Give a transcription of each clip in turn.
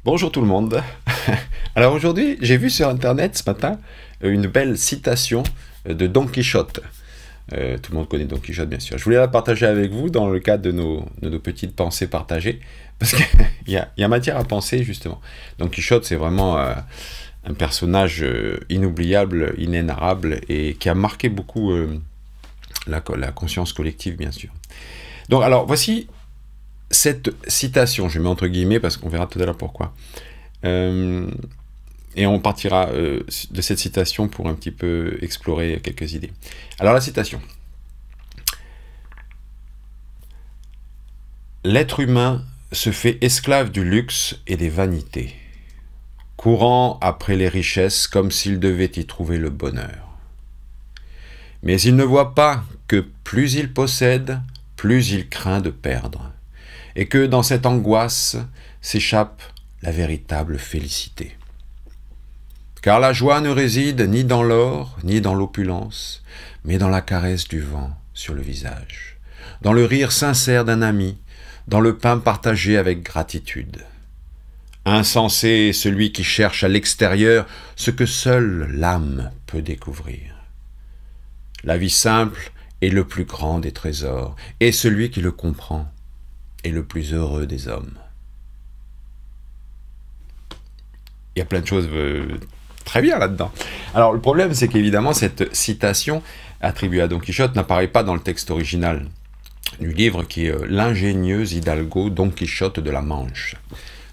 Bonjour tout le monde. Alors aujourd'hui, j'ai vu sur internet ce matin une belle citation de Don Quichotte. Tout le monde connaît Don Quichotte, bien sûr. Je voulais la partager avec vous dans le cadre de nos petites pensées partagées, parce qu'il y a matière à penser, justement. Don Quichotte, c'est vraiment un personnage inoubliable, inénarrable, et qui a marqué beaucoup la conscience collective, bien sûr. Donc, alors, voici cette citation, je mets entre guillemets parce qu'on verra tout à l'heure pourquoi. Et on partira de cette citation pour un petit peu explorer quelques idées. Alors la citation. L'être humain se fait esclave du luxe et des vanités, courant après les richesses comme s'il devait y trouver le bonheur. Mais il ne voit pas que plus il possède, plus il craint de perdre, et que dans cette angoisse s'échappe la véritable félicité. Car la joie ne réside ni dans l'or, ni dans l'opulence, mais dans la caresse du vent sur le visage, dans le rire sincère d'un ami, dans le pain partagé avec gratitude. Insensé est celui qui cherche à l'extérieur ce que seule l'âme peut découvrir. La vie simple est le plus grand des trésors, et celui qui le comprend est le plus heureux des hommes. Il y a plein de choses très bien là-dedans. Alors le problème, c'est qu'évidemment, cette citation attribuée à Don Quichotte n'apparaît pas dans le texte original du livre qui est L'ingénieux hidalgo Don Quichotte de la Manche,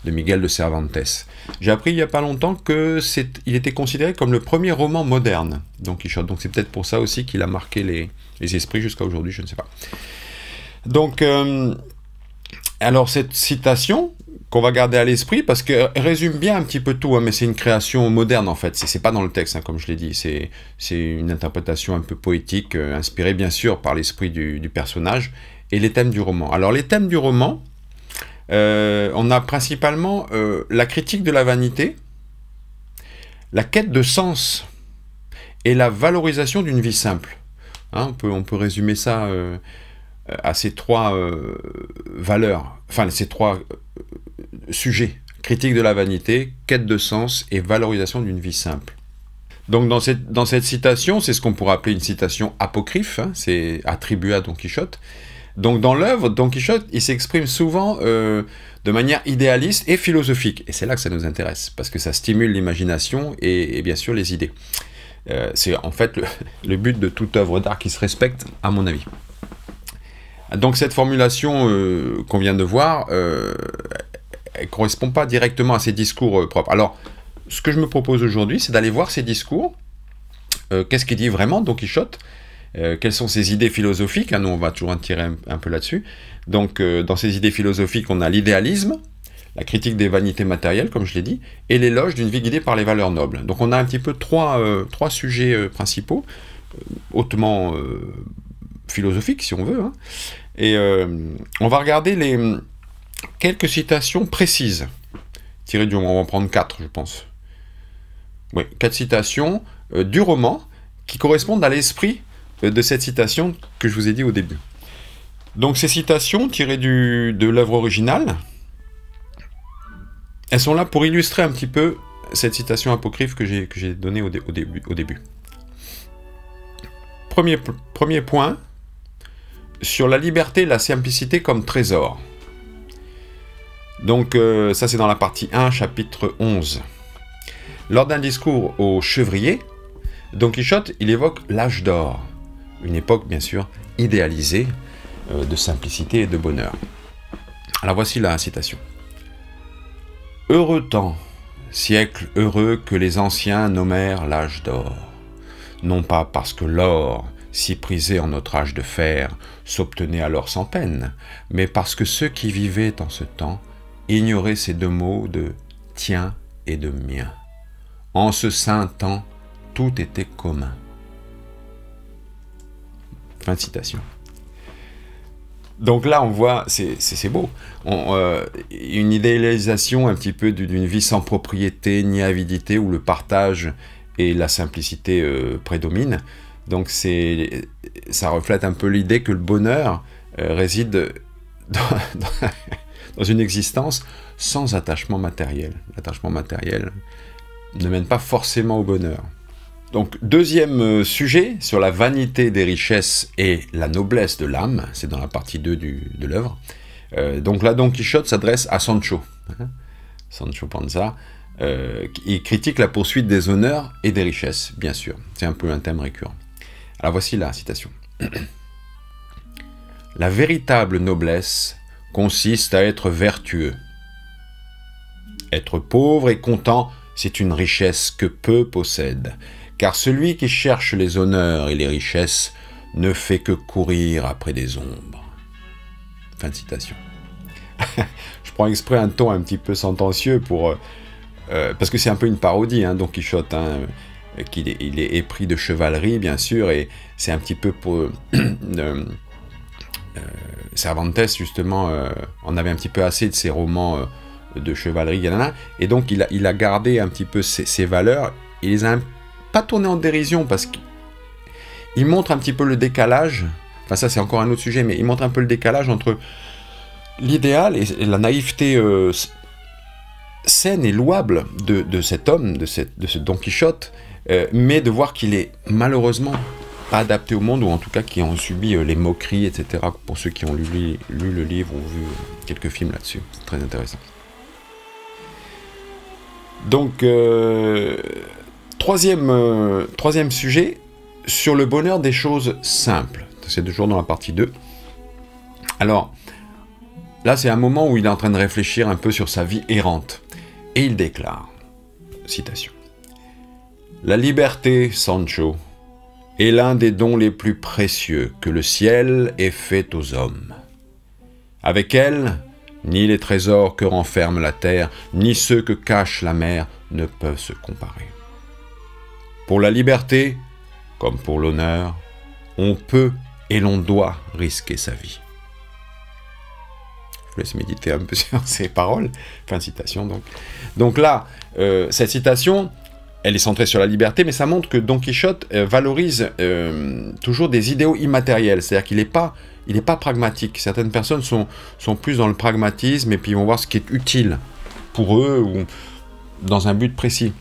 de Miguel de Cervantes. J'ai appris il n'y a pas longtemps qu'il était considéré comme le premier roman moderne, Don Quichotte. Donc c'est peut-être pour ça aussi qu'il a marqué les esprits jusqu'à aujourd'hui, je ne sais pas. Donc, alors cette citation qu'on va garder à l'esprit, parce qu'elle résume bien un petit peu tout, hein, mais c'est une création moderne en fait, c'est pas dans le texte, hein, comme je l'ai dit, c'est une interprétation un peu poétique, inspirée bien sûr par l'esprit du personnage, et les thèmes du roman. Alors les thèmes du roman, on a principalement la critique de la vanité, la quête de sens, et la valorisation d'une vie simple. Hein, on peut résumer ça à ces trois valeurs, enfin ces trois sujets, critique de la vanité, quête de sens et valorisation d'une vie simple. Donc dans cette citation, c'est ce qu'on pourrait appeler une citation apocryphe, hein, c'est attribué à Don Quichotte. Donc dans l'œuvre, Don Quichotte, il s'exprime souvent de manière idéaliste et philosophique, et c'est là que ça nous intéresse, parce que ça stimule l'imagination et bien sûr les idées. C'est en fait le but de toute œuvre d'art qui se respecte, à mon avis. Donc cette formulation qu'on vient de voir, elle ne correspond pas directement à ses discours propres. Alors, ce que je me propose aujourd'hui, c'est d'aller voir ses discours. Qu'est-ce qu'il dit vraiment, Don Quichotte? Quelles sont ses idées philosophiques? Nous, on va toujours en tirer un peu là-dessus. Donc, dans ces idées philosophiques, on a l'idéalisme, la critique des vanités matérielles, comme je l'ai dit, et l'éloge d'une vie guidée par les valeurs nobles. Donc, on a un petit peu trois sujets principaux, hautement philosophiques, si on veut, hein. Et on va regarder quelques citations précises, tirées du roman. On va en prendre 4, je pense. Oui, 4 citations du roman qui correspondent à l'esprit de cette citation que je vous ai dit au début. Donc ces citations tirées de l'œuvre originale, elles sont là pour illustrer un petit peu cette citation apocryphe que j'ai donnée au début. Premier point, sur la liberté et la simplicité comme trésor. Donc ça c'est dans la partie 1, chapitre 11. Lors d'un discours au Chevrier, Don Quichotte, il évoque l'âge d'or, une époque bien sûr idéalisée de simplicité et de bonheur. Alors voici la citation. « Heureux temps, siècle heureux que les anciens nommèrent l'âge d'or, non pas parce que l'or, si prisé en notre âge de fer, s'obtenait alors sans peine, mais parce que ceux qui vivaient en ce temps ignoraient ces deux mots de « tien » et de « mien ». En ce saint temps, tout était commun. Fin de citation. Donc là, on voit, c'est beau, une idéalisation un petit peu d'une vie sans propriété ni avidité, où le partage et la simplicité prédominent. Donc ça reflète un peu l'idée que le bonheur réside dans une existence sans attachement matériel. L'attachement matériel ne mène pas forcément au bonheur. Donc, deuxième sujet, sur la vanité des richesses et la noblesse de l'âme, c'est dans la partie 2 de l'œuvre. Donc là, Don Quichotte s'adresse à Sancho, Sancho Panza, il critique la poursuite des honneurs et des richesses, bien sûr. C'est un peu un thème récurrent. Alors voici la citation. « La véritable noblesse consiste à être vertueux. Être pauvre et content, c'est une richesse que peu possèdent. Car celui qui cherche les honneurs et les richesses ne fait que courir après des ombres. » Fin de citation. Je prends exprès un ton un petit peu sentencieux pour, parce que c'est un peu une parodie, hein, Don Quichotte, hein, il est épris de chevalerie, bien sûr, et c'est un petit peu pour... Cervantes, justement, on avait un petit peu assez de ses romans de chevalerie, et donc il a gardé un petit peu ses valeurs, il les a pas tourné en dérision, parce qu'il montre un petit peu le décalage, enfin ça c'est encore un autre sujet, mais il montre un peu le décalage entre l'idéal et la naïveté saine et louable de cet homme, de ce Don Quichotte, mais de voir qu'il est malheureusement pas adapté au monde, ou en tout cas qui ont subi les moqueries, etc. Pour ceux qui ont lu le livre ou vu quelques films là-dessus, c'est très intéressant. Donc, troisième sujet, sur le bonheur des choses simples. C'est toujours dans la partie 2. Alors, là, c'est un moment où il est en train de réfléchir un peu sur sa vie errante. Et il déclare, citation, « La liberté, Sancho, est l'un des dons les plus précieux que le ciel ait fait aux hommes. Avec elle, ni les trésors que renferme la terre, ni ceux que cache la mer ne peuvent se comparer. Pour la liberté, comme pour l'honneur, on peut et l'on doit risquer sa vie. » Je vous laisse méditer un peu sur ces paroles. Fin de citation, donc. Donc là, cette citation, elle est centrée sur la liberté, mais ça montre que Don Quichotte valorise toujours des idéaux immatériels. C'est-à-dire qu'il n'est pas pragmatique. Certaines personnes sont plus dans le pragmatisme, et puis ils vont voir ce qui est utile pour eux, ou dans un but précis.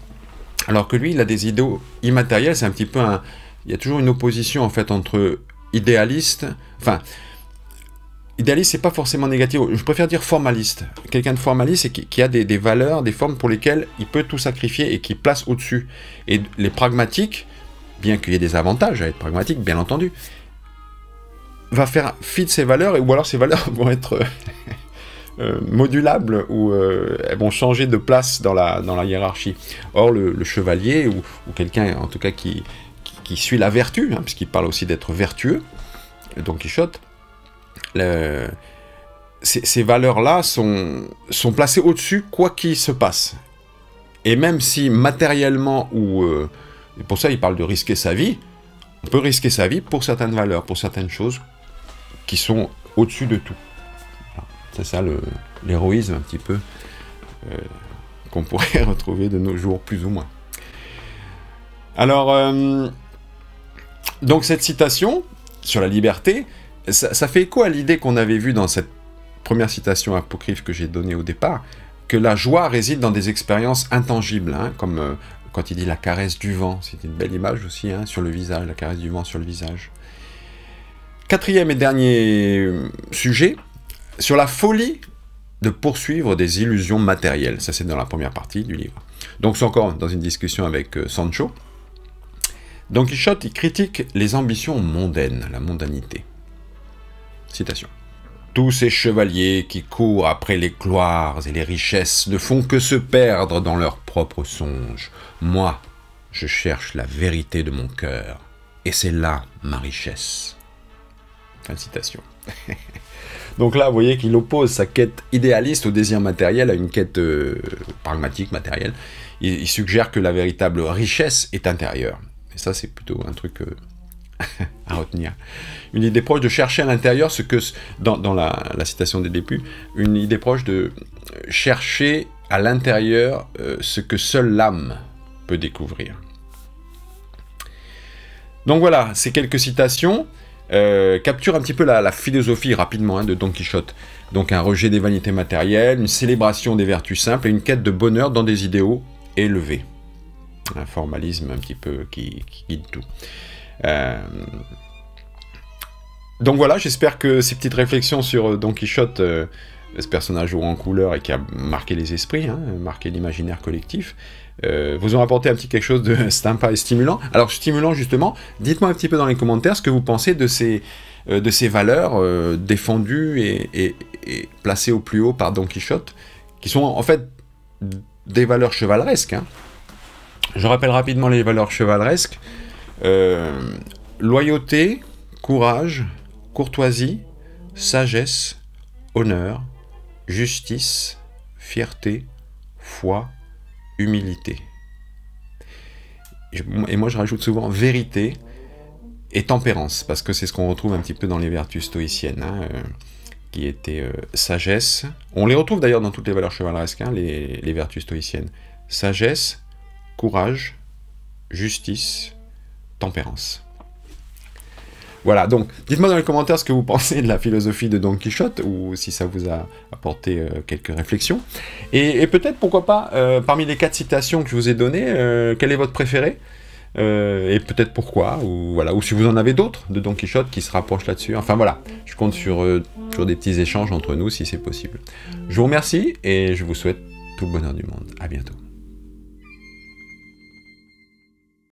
Alors que lui, il a des idéaux immatériels. C'est un petit peu un... Il y a toujours une opposition, en fait, entre idéaliste... Enfin... Idéaliste, c'est pas forcément négatif, je préfère dire formaliste. Quelqu'un de formaliste, c'est qui a des valeurs, des formes pour lesquelles il peut tout sacrifier et qui place au-dessus. Et les pragmatiques, bien qu'il y ait des avantages à être pragmatique, bien entendu, va faire fi de ses valeurs, ou alors ses valeurs vont être modulables, ou elles vont changer de place dans la hiérarchie. Or, le chevalier, ou quelqu'un, en tout cas, qui suit la vertu, hein, puisqu'il parle aussi d'être vertueux, Don Quichotte, ces valeurs-là sont placées au-dessus, quoi qu'il se passe. Et même si matériellement, et pour ça il parle de risquer sa vie, on peut risquer sa vie pour certaines valeurs, pour certaines choses qui sont au-dessus de tout. C'est ça l'héroïsme un petit peu qu'on pourrait retrouver de nos jours, plus ou moins. Alors, donc cette citation sur la liberté, ça fait écho à l'idée qu'on avait vue dans cette première citation apocryphe que j'ai donnée au départ, que la joie réside dans des expériences intangibles, hein, comme quand il dit la caresse du vent, c'est une belle image aussi, hein, sur le visage, la caresse du vent sur le visage. Quatrième et dernier sujet, sur la folie de poursuivre des illusions matérielles. Ça, c'est dans la première partie du livre. Donc, c'est encore dans une discussion avec Sancho. Don Quichotte, il critique les ambitions mondaines, la mondanité. Citation. « Tous ces chevaliers qui courent après les gloires et les richesses ne font que se perdre dans leurs propres songes. Moi, je cherche la vérité de mon cœur, et c'est là ma richesse. » Fin de citation. Donc là, vous voyez qu'il oppose sa quête idéaliste au désir matériel à une quête pragmatique, matérielle. Il suggère que la véritable richesse est intérieure. Et ça, c'est plutôt un truc à retenir. Une idée proche de chercher à l'intérieur ce que, dans la citation des débuts, une idée proche de chercher à l'intérieur ce que seule l'âme peut découvrir. Donc voilà, ces quelques citations capturent un petit peu la philosophie rapidement de Don Quichotte. Donc un rejet des vanités matérielles, une célébration des vertus simples et une quête de bonheur dans des idéaux élevés. Un formalisme un petit peu qui guide tout. Donc voilà, j'espère que ces petites réflexions sur Don Quichotte, ce personnage haut en couleur et qui a marqué les esprits, marqué l'imaginaire collectif, vous ont apporté un petit quelque chose de sympa et stimulant. Alors stimulant justement, dites-moi un petit peu dans les commentaires ce que vous pensez de ces valeurs défendues et placées au plus haut par Don Quichotte, qui sont en fait des valeurs chevaleresques. Je rappelle rapidement les valeurs chevaleresques. Loyauté, courage, courtoisie, sagesse, honneur, justice, fierté, foi, humilité. Et moi je rajoute souvent vérité et tempérance, parce que c'est ce qu'on retrouve un petit peu dans les vertus stoïciennes, qui étaient sagesse. On les retrouve d'ailleurs dans toutes les valeurs chevaleresques, les vertus stoïciennes. Sagesse, courage, justice, tempérance. Voilà, donc dites-moi dans les commentaires ce que vous pensez de la philosophie de Don Quichotte, ou si ça vous a apporté quelques réflexions. Et peut-être, pourquoi pas, parmi les 4 citations que je vous ai données, quelle est votre préférée et peut-être pourquoi, ou si vous en avez d'autres de Don Quichotte qui se rapprochent là-dessus. Enfin voilà, je compte sur des petits échanges entre nous si c'est possible. Je vous remercie et je vous souhaite tout le bonheur du monde. À bientôt.